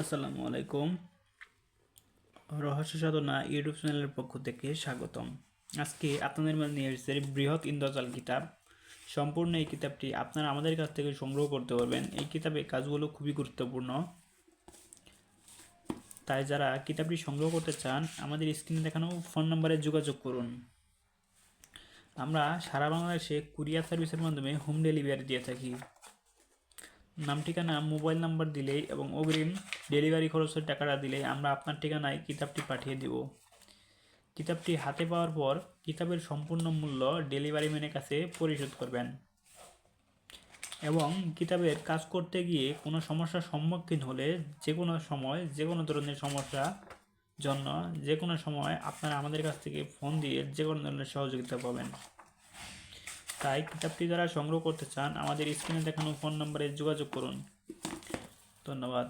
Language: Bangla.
আসসালামু আলাইকুম। রহস্য সাধনা ইউটিউব চ্যানেলের পক্ষ থেকে স্বাগতম। আজকে আপনাদের মাঝে নিয়ে এসেছে বৃহৎ ইন্দ্রজাল কিতাব। সম্পূর্ণ এই কিতাবটি আপনারা আমাদের কাছ থেকে সংগ্রহ করতে পারবেন। এই কিতাবের কাজগুলো খুবই গুরুত্বপূর্ণ, তাই যারা কিতাবটি সংগ্রহ করতে চান আমাদের স্ক্রিনে দেখানো ফোন নম্বরে যোগাযোগ করুন। আমরা সারা বাংলাদেশে কুরিয়ার সার্ভিসের মাধ্যমে হোম ডেলিভারি দিয়ে থাকি। নাম ঠিকানা মোবাইল নাম্বার দিলেই এবং অগ্রিম ডেলিভারি খরচের টাকাটা দিলেই আমরা আপনার ঠিকানায় কিতাবটি পাঠিয়ে দেব। কিতাবটি হাতে পাওয়ার পর কিতাবের সম্পূর্ণ মূল্য ডেলিভারি ম্যানের কাছে পরিশোধ করবেন এবং কিতাবের কাজ করতে গিয়ে কোনো সমস্যার সম্মুখীন হলে যে কোনো সময় যে কোনো ধরনের সমস্যা জন্য যে কোনো সময় আপনারা আমাদের কাছ থেকে ফোন দিয়ে যে কোনো ধরনের সহযোগিতা পাবেন। তাই কিতাবটি যারা সংগ্রহ করতে চান আমাদের স্ক্রিনে দেখানো ফোন নম্বরে যোগাযোগ করুন। ধন্যবাদ।